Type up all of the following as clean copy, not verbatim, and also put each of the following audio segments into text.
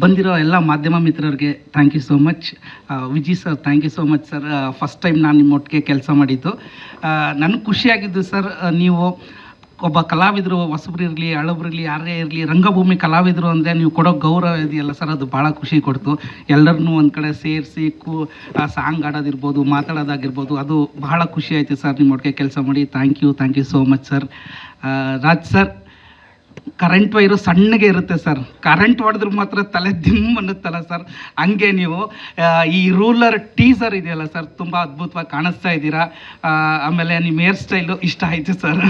ಬಂದಿರೋ ಎಲ್ಲ ಮಾಧ್ಯಮ ಮಿತ್ರರಿಗೆ thank you so much. Viji sir thank you so much sir. First time ನಾನು ನಿಮ್ಮ ಒಟ್ಟಿಗೆ ಕೆಲಸ ಮಾಡಿದ್ದು. ನನಗೆ ಖುಷಿಯಾಗಿದ್ದು ಸರ್, ನೀವು ಒಬ್ಬ ಕಲಾವಿದರು, ಹೊಸಬ್ರಿರಲಿ ಹಳಬ್ರಿರಲಿ ಯಾರೇ ಇರಲಿ, ರಂಗಭೂಮಿ ಕಲಾವಿದರು ಅಂದರೆ ನೀವು ಕೊಡೋ ಗೌರವ ಇದೆಯಲ್ಲ ಸರ್, ಅದು ಭಾಳ ಖುಷಿ ಕೊಡ್ತು. ಎಲ್ಲರನ್ನೂ ಒಂದು ಕಡೆ ಸೇರಿಸಿ ಸಾಂಗ್ ಆಡೋದಿರ್ಬೋದು, ಮಾತಾಡೋದಾಗಿರ್ಬೋದು, ಅದು ಬಹಳ ಖುಷಿ ಆಯಿತು ಸರ್ ನಿಮ್ಮ ಒಟ್ಟಿಗೆ ಕೆಲಸ ಮಾಡಿ. Thank you so much sir. Raj sir, current wire ಸಣ್ಣಗೆ ಇರುತ್ತೆ ಸರ್, ಕರೆಂಟ್ ಹೊಡೆದ್ರೆ ಮಾತ್ರ ತಲೆ ದಿಮ್ ಅನ್ನುತ್ತಲ್ಲ ಸರ್, ಹಂಗೆ ನೀವು ಈ ರೂಲರ್ ಟೀಸರ್ ಇದೆಯಲ್ಲ ಸರ್, ತುಂಬ ಅದ್ಭುತವಾಗಿ ಕಾಣಿಸ್ತಾ ಇದ್ದೀರಾ. ಆಮೇಲೆ ನಿಮ್ಮ ಹೇರ್ ಸ್ಟೈಲು ಇಷ್ಟ ಆಯಿತು ಸರ್,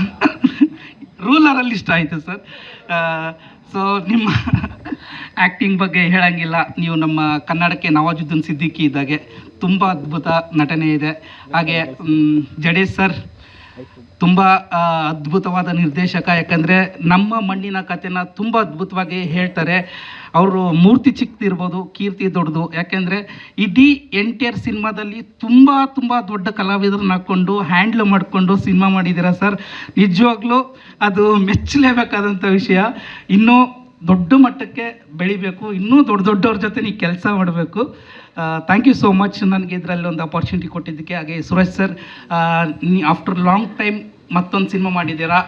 ರೂಲರಲ್ಲಿ ಇಷ್ಟ ಆಯಿತು ಸರ್. ಸೊ ನಿಮ್ಮ ಆ್ಯಕ್ಟಿಂಗ್ ಬಗ್ಗೆ ಹೇಳೋಂಗಿಲ್ಲ, ನೀವು ನಮ್ಮ ಕನ್ನಡಕ್ಕೆ ನವಾಜುದ್ದೀನ್ ಸಿದ್ದಿಕಿ ಇದ್ದಾಗೆ ತುಂಬ ಅದ್ಭುತ ನಟನೆ ಇದೆ. ಹಾಗೆ ಜಡೇಶ್ ಸರ್ ತುಂಬ ಅದ್ಭುತವಾದ ನಿರ್ದೇಶಕ, ಯಾಕಂದರೆ ನಮ್ಮ ಮಣ್ಣಿನ ಕಥೆನ ತುಂಬ ಅದ್ಭುತವಾಗಿ ಹೇಳ್ತಾರೆ. ಅವರು ಮೂರ್ತಿ ಚಿಕ್ಕದಿರ್ಬೋದು, ಕೀರ್ತಿ ದೊಡ್ಡದು. ಯಾಕೆಂದರೆ ಇಡೀ ಎಂಟೈರ್ ಸಿನಿಮಾದಲ್ಲಿ ತುಂಬ ದೊಡ್ಡ ಕಲಾವಿದರನ್ನ ಹಾಕ್ಕೊಂಡು ಹ್ಯಾಂಡ್ಲ್ ಮಾಡಿಕೊಂಡು ಸಿನಿಮಾ ಮಾಡಿದ್ದೀರಾ ಸರ್. ನಿಜವಾಗ್ಲೂ ಅದು ಮೆಚ್ಚಲೇಬೇಕಾದಂಥ ವಿಷಯ. ಇನ್ನೂ ದೊಡ್ಡ ಮಟ್ಟಕ್ಕೆ ಬೆಳಿಬೇಕು, ಇನ್ನೂ ದೊಡ್ಡವ್ರ ಜೊತೆ ನೀವು ಕೆಲಸ ಮಾಡಬೇಕು. ಥ್ಯಾಂಕ್ ಯು ಸೋ ಮಚ್ ನನಗೆ ಇದರಲ್ಲಿ ಒಂದು ಅಪಾರ್ಚುನಿಟಿ ಕೊಟ್ಟಿದ್ದಕ್ಕೆ. ಹಾಗೆ Suresh sir, after long time ಮತ್ತೊಂದು ಸಿನಿಮಾ ಮಾಡಿದ್ದೀರಾ,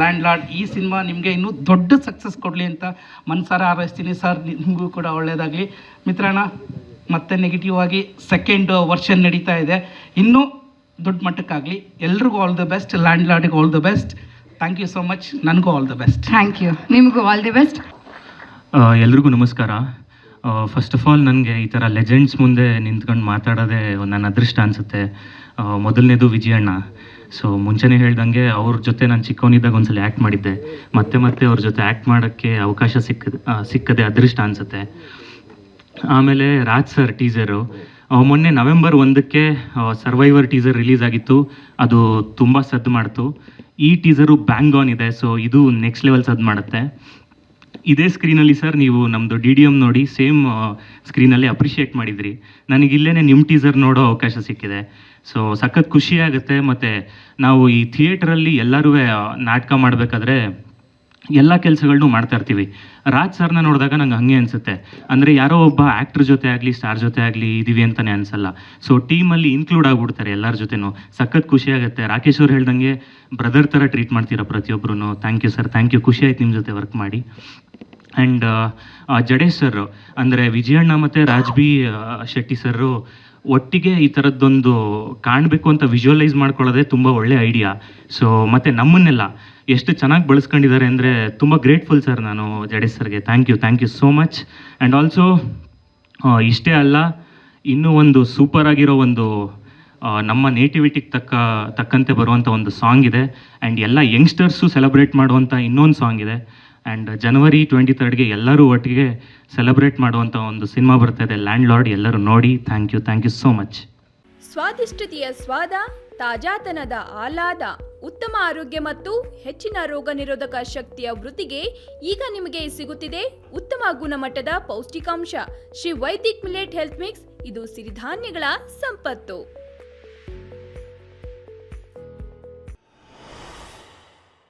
ಲ್ಯಾಂಡ್ ಲಾರ್ಡ್. ಈ ಸಿನಿಮಾ ನಿಮಗೆ ಇನ್ನೂ ದೊಡ್ಡ ಸಕ್ಸಸ್ ಕೊಡಲಿ ಅಂತ ಮನಸಾರ ಹಾರೈಸ್ತೀನಿ ಸರ್. ನಿಮಗೂ ಕೂಡ ಒಳ್ಳೆಯದಾಗಲಿ. ಮಿತ್ರಣ್ಣ, ಮತ್ತೆ ನೆಗೆಟಿವ್ ಆಗಿ ಸೆಕೆಂಡ್ ವರ್ಷನ್ ನಡೀತಾ ಇದೆ, ಇನ್ನೂ ದೊಡ್ಡ ಮಟ್ಟಕ್ಕಾಗಲಿ. ಎಲ್ರಿಗೂ ಆಲ್ ದ ಬೆಸ್ಟ್, ಲ್ಯಾಂಡ್ ಲಾರ್ಡಿಗೆ all the best. Thank you so much. ನನಗೂ all the best. Thank you, ನಿಮಗೂ ಆಲ್ ದಿ ಬೆಸ್ಟ್. ಎಲ್ರಿಗೂ ನಮಸ್ಕಾರ. ಫಸ್ಟ್ ಆಫ್ ಆಲ್ ನನಗೆ ಈ ಥರ ಲೆಜೆಂಡ್ಸ್ ಮುಂದೆ ನಿಂತ್ಕೊಂಡು ಮಾತಾಡೋದೇ ನನ್ನ ಅದೃಷ್ಟ ಅನಿಸುತ್ತೆ. ಮೊದಲನೇದು ವಿಜಯಣ್ಣ. ಸೊ ಮುಂಚೆನೇ ಹೇಳ್ದಂಗೆ ಅವ್ರ ಜೊತೆ ನಾನು ಚಿಕ್ಕವನಿದ್ದಾಗ ಒಂದ್ಸಲ ಆ್ಯಕ್ಟ್ ಮಾಡಿದ್ದೆ, ಮತ್ತೆ ಅವ್ರ ಜೊತೆ ಆ್ಯಕ್ಟ್ ಮಾಡೋಕ್ಕೆ ಅವಕಾಶ ಸಿಕ್ಕದೆ ಅದೃಷ್ಟ ಅನಿಸುತ್ತೆ. ಆಮೇಲೆ ರಾಜ್ ಸರ್ ಟೀಸರು, ಮೊನ್ನೆ ನವೆಂಬರ್ 1ಕ್ಕೆ ಸರ್ವೈವರ್ ಟೀಸರ್ ರಿಲೀಸ್ ಆಗಿತ್ತು, ಅದು ತುಂಬ ಸದ್ದು ಮಾಡ್ತು. ಈ ಟೀಸರು ಬ್ಯಾಂಗ್ ಆನ್ ಇದೆ, ಸೊ ಇದು ನೆಕ್ಸ್ಟ್ ಲೆವೆಲ್ ಸದ್ದು ಮಾಡುತ್ತೆ. ಇದೇ ಸ್ಕ್ರೀನಲ್ಲಿ ಸರ್ ನೀವು ನಮ್ಮದು DDM ನೋಡಿ ಸೇಮ್ ಸ್ಕ್ರೀನಲ್ಲಿ ಅಪ್ರಿಷಿಯೇಟ್ ಮಾಡಿದ್ರಿ. ನನಗಿಲ್ಲೇ ನಿಮ್ಮ ಟೀಸರ್ ನೋಡೋ ಅವಕಾಶ ಸಿಕ್ಕಿದೆ. ಸೊ ಸಖತ್ ಖುಷಿ ಆಗುತ್ತೆ. ಮತ್ತು ನಾವು ಈ ಥಿಯೇಟ್ರಲ್ಲಿ ಎಲ್ಲರೂ ನಾಟಕ ಮಾಡಬೇಕಾದ್ರೆ ಎಲ್ಲ ಕೆಲಸಗಳನ್ನೂ ಮಾಡ್ತಾ ಇರ್ತೀವಿ. ರಾಜ್ ಸರ್ನ ನೋಡಿದಾಗ ನಂಗೆ ಹಾಗೆ ಅನಿಸುತ್ತೆ, ಅಂದರೆ ಯಾರೋ ಒಬ್ಬ ಆ್ಯಕ್ಟ್ರ್ ಜೊತೆ ಆಗಲಿ ಸ್ಟಾರ್ ಜೊತೆ ಆಗಲಿ ಇದ್ದೀವಿ ಅಂತಲೇ ಅನಿಸಲ್ಲ. ಸೊ ಟೀಮಲ್ಲಿ ಇನ್ಕ್ಲೂಡ್ ಆಗಿಬಿಡ್ತಾರೆ ಎಲ್ಲರ ಜೊತೆನೂ. ಸಖತ್ ಖುಷಿ ಆಗುತ್ತೆ. ರಾಕೇಶ್ ಅವ್ರು ಹೇಳ್ದಂಗೆ ಬ್ರದರ್ ಥರ ಟ್ರೀಟ್ ಮಾಡ್ತೀರಾ ಪ್ರತಿಯೊಬ್ಬರೂ. Thank you sir, thank you. ಖುಷಿ ಆಯ್ತು ನಿಮ್ಮ ಜೊತೆ ವರ್ಕ್ ಮಾಡಿ. ಆ್ಯಂಡ್ ಜಡೇಶ್ ಸರ್, ಅಂದರೆ ವಿಜಯಣ್ಣ ಮತ್ತು ರಾಜ್ಬಿ ಶೆಟ್ಟಿ ಸರು ಒಟ್ಟಿಗೆ ಈ ಥರದ್ದೊಂದು ಕಾಣಬೇಕು ಅಂತ ವಿಜುವಲೈಸ್ ಮಾಡ್ಕೊಳ್ಳೋದೇ ತುಂಬ ಒಳ್ಳೆ ಐಡಿಯಾ. ಸೊ ಮತ್ತು ನಮ್ಮನ್ನೆಲ್ಲ ಎಷ್ಟು ಚೆನ್ನಾಗಿ ಬಳಸ್ಕೊಂಡಿದ್ದಾರೆ ಅಂದರೆ ತುಂಬ ಗ್ರೇಟ್ಫುಲ್ ಸರ್ ನಾನು ಜಡೇಶ್ ಸರ್ಗೆ. Thank you so much. And also ಇಷ್ಟೇ ಅಲ್ಲ, ಇನ್ನೂ ಒಂದು ಸೂಪರ್ ಆಗಿರೋ ಒಂದು ನಮ್ಮ ನೇಟಿವಿಟಿಗೆ ತಕ್ಕಂತೆ ಬರುವಂಥ ಒಂದು ಸಾಂಗ್ ಇದೆ. ಆ್ಯಂಡ್ ಎಲ್ಲ ಯಂಗ್ಸ್ಟರ್ಸು ಸೆಲೆಬ್ರೇಟ್ ಮಾಡುವಂಥ ಇನ್ನೊಂದು ಸಾಂಗ್ ಇದೆ. ಆ್ಯಂಡ್ ಜನವರಿ 23ಗೆ ಎಲ್ಲರೂ ಒಟ್ಟಿಗೆ ಸೆಲೆಬ್ರೇಟ್ ಮಾಡುವಂಥ ಒಂದು ಸಿನಿಮಾ ಬರ್ತಾ ಇದೆ, ಲ್ಯಾಂಡ್ ಲಾರ್ಡ್. ಎಲ್ಲರೂ ನೋಡಿ. Thank you so much. ಸ್ವಾದಿಷ್ಟತೆಯ ಸ್ವಾದ, ತಾಜಾತನದ ಆಹ್ಲಾದ, ಉತ್ತಮ ಆರೋಗ್ಯ ಮತ್ತು ಹೆಚ್ಚಿನ ರೋಗ ನಿರೋಧಕ ಶಕ್ತಿಯ ವೃದ್ಧಿಗೆ ಈಗ ನಿಮಗೆ ಸಿಗುತ್ತಿದೆ ಉತ್ತಮ ಗುಣಮಟ್ಟದ ಪೌಷ್ಟಿಕಾಂಶ Shri Vaidik millet health mix. ಇದು ಸಿರಿಧಾನ್ಯಗಳ ಸಂಪತ್ತು.